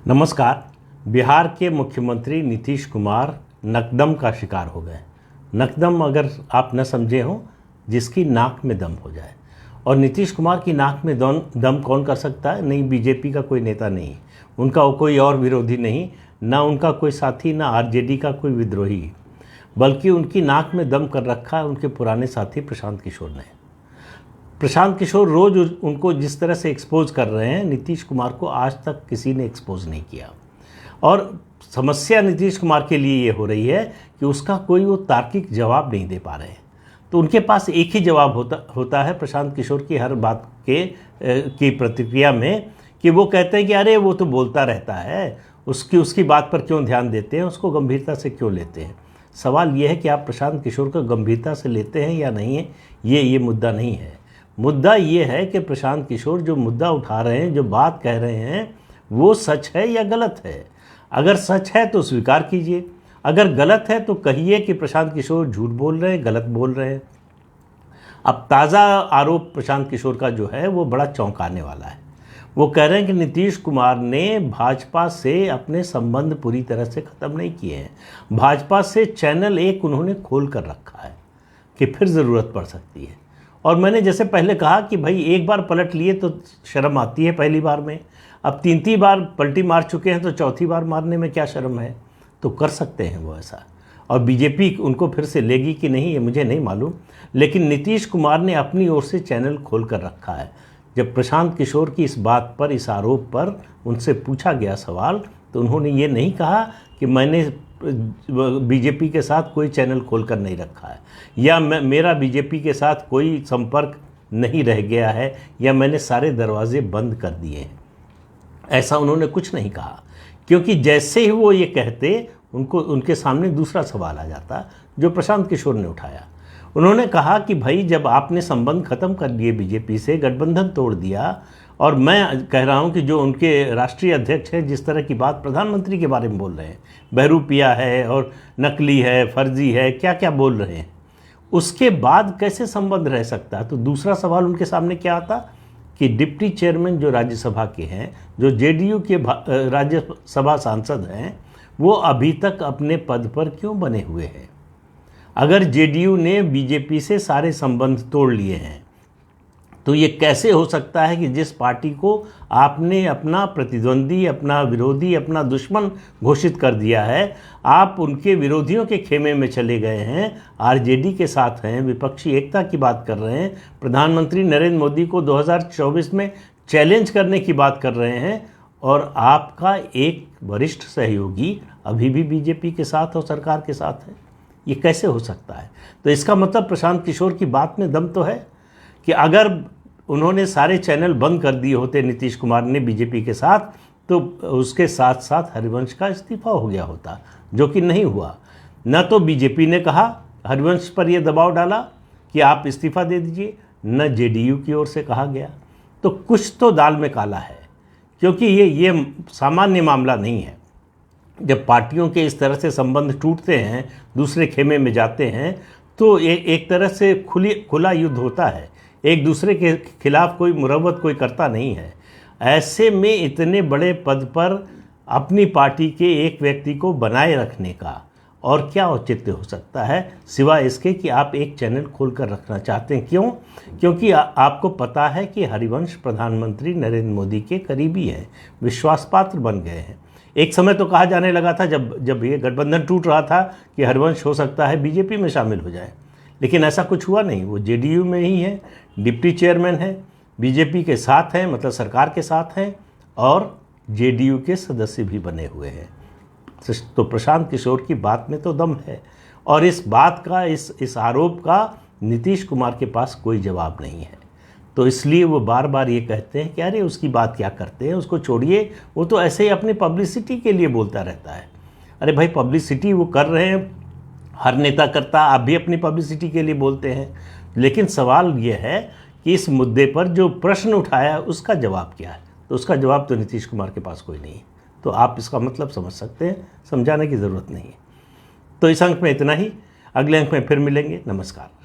नमस्कार। बिहार के मुख्यमंत्री नीतीश कुमार नकदम का शिकार हो गए। नकदम अगर आप न समझे हो, जिसकी नाक में दम हो जाए। और नीतीश कुमार की नाक में दम कौन कर सकता है? नहीं, बीजेपी का कोई नेता नहीं, उनका कोई और विरोधी नहीं, ना उनका कोई साथी, ना आरजेडी का कोई विद्रोही, बल्कि उनकी नाक में दम कर रखा है उनके पुराने साथी प्रशांत किशोर ने। प्रशांत किशोर रोज उनको जिस तरह से एक्सपोज कर रहे हैं, नीतीश कुमार को आज तक किसी ने एक्सपोज नहीं किया। और समस्या नीतीश कुमार के लिए ये हो रही है कि उसका कोई वो तार्किक जवाब नहीं दे पा रहे हैं। तो उनके पास एक ही जवाब होता है प्रशांत किशोर की हर बात की प्रतिक्रिया में, कि वो कहते हैं कि अरे वो तो बोलता रहता है, उसकी बात पर क्यों ध्यान देते हैं, उसको गंभीरता से क्यों लेते हैं। सवाल ये है कि आप प्रशांत किशोर को गंभीरता से लेते हैं या नहीं है, ये मुद्दा नहीं है। मुद्दा ये है कि प्रशांत किशोर जो मुद्दा उठा रहे हैं, जो बात कह रहे हैं, वो सच है या गलत है। अगर सच है तो स्वीकार कीजिए, अगर गलत है तो कहिए कि प्रशांत किशोर झूठ बोल रहे हैं, गलत बोल रहे हैं। अब ताज़ा आरोप प्रशांत किशोर का जो है वो बड़ा चौंकाने वाला है। वो कह रहे हैं कि नीतीश कुमार ने भाजपा से अपने संबंध पूरी तरह से ख़त्म नहीं किए हैं। भाजपा से चैनल एक उन्होंने खोल कर रखा है कि फिर ज़रूरत पड़ सकती है। और मैंने जैसे पहले कहा कि भाई एक बार पलट लिए तो शर्म आती है पहली बार में, अब तीन बार पलटी मार चुके हैं तो चौथी बार मारने में क्या शर्म है। तो कर सकते हैं वो ऐसा। और बीजेपी उनको फिर से लेगी कि नहीं ये मुझे नहीं मालूम, लेकिन नीतीश कुमार ने अपनी ओर से चैनल खोल कर रखा है। जब प्रशांत किशोर की इस बात पर, इस आरोप पर उनसे पूछा गया सवाल, तो उन्होंने ये नहीं कहा कि मैंने बीजेपी के साथ कोई चैनल खोलकर नहीं रखा है, या मेरा बीजेपी के साथ कोई संपर्क नहीं रह गया है, या मैंने सारे दरवाजे बंद कर दिए हैं। ऐसा उन्होंने कुछ नहीं कहा, क्योंकि जैसे ही वो ये कहते उनके सामने दूसरा सवाल आ जाता जो प्रशांत किशोर ने उठाया। उन्होंने कहा कि भाई जब आपने संबंध खत्म कर दिए बीजेपी से, गठबंधन तोड़ दिया, और मैं कह रहा हूं कि जो उनके राष्ट्रीय अध्यक्ष हैं जिस तरह की बात प्रधानमंत्री के बारे में बोल रहे हैं, बहरूपिया है और नकली है, फर्जी है, क्या क्या बोल रहे हैं, उसके बाद कैसे संबंध रह सकता है। तो दूसरा सवाल उनके सामने क्या आता कि डिप्टी चेयरमैन जो राज्यसभा के हैं, जो जेडीयू के राज्यसभा सांसद हैं, वो अभी तक अपने पद पर क्यों बने हुए हैं। अगर जेडीयू ने बीजेपी से सारे संबंध तोड़ लिए हैं, तो ये कैसे हो सकता है कि जिस पार्टी को आपने अपना प्रतिद्वंदी, अपना विरोधी, अपना दुश्मन घोषित कर दिया है, आप उनके विरोधियों के खेमे में चले गए हैं, आरजेडी के साथ हैं, विपक्षी एकता की बात कर रहे हैं, प्रधानमंत्री नरेंद्र मोदी को 2024 में चैलेंज करने की बात कर रहे हैं, और आपका एक वरिष्ठ सहयोगी अभी भी बीजेपी के साथ और सरकार के साथ है। ये कैसे हो सकता है? तो इसका मतलब प्रशांत किशोर की बात में दम तो है कि अगर उन्होंने सारे चैनल बंद कर दिए होते नीतीश कुमार ने बीजेपी के साथ, तो उसके साथ साथ हरिवंश का इस्तीफा हो गया होता, जो कि नहीं हुआ। न तो बीजेपी ने कहा, हरिवंश पर यह दबाव डाला कि आप इस्तीफा दे दीजिए, न जेडीयू की ओर से कहा गया। तो कुछ तो दाल में काला है, क्योंकि ये सामान्य मामला नहीं है। जब पार्टियों के इस तरह से संबंध टूटते हैं, दूसरे खेमे में जाते हैं, तो एक तरह से खुला युद्ध होता है, एक दूसरे के खिलाफ कोई मुरव्वत कोई करता नहीं है। ऐसे में इतने बड़े पद पर अपनी पार्टी के एक व्यक्ति को बनाए रखने का और क्या औचित्य हो सकता है, सिवाय इसके कि आप एक चैनल खोलकर रखना चाहते हैं। क्यों? क्योंकि आपको पता है कि हरिवंश प्रधानमंत्री नरेंद्र मोदी के करीबी हैं, विश्वास पात्र बन गए हैं। एक समय तो कहा जाने लगा था, जब ये गठबंधन टूट रहा था, कि हरिवंश हो सकता है बीजेपी में शामिल हो जाए, लेकिन ऐसा कुछ हुआ नहीं। वो जेडीयू में ही है, डिप्टी चेयरमैन है, बीजेपी के साथ हैं, मतलब सरकार के साथ हैं, और जेडीयू के सदस्य भी बने हुए हैं। तो प्रशांत किशोर की बात में तो दम है, और इस बात का, इस आरोप का नीतीश कुमार के पास कोई जवाब नहीं है। तो इसलिए वो बार बार ये कहते हैं कि अरे उसकी बात क्या करते हैं, उसको छोड़िए, वो तो ऐसे ही अपनी पब्लिसिटी के लिए बोलता रहता है। अरे भाई, पब्लिसिटी वो कर रहे हैं, हर नेता करता, आप भी अपनी पब्लिसिटी के लिए बोलते हैं। लेकिन सवाल ये है कि इस मुद्दे पर जो प्रश्न उठाया उसका जवाब क्या है। तो उसका जवाब तो नीतीश कुमार के पास कोई नहीं है। तो आप इसका मतलब समझ सकते हैं, समझाने की ज़रूरत नहीं है। तो इस अंक में इतना ही, अगले अंक में फिर मिलेंगे। नमस्कार।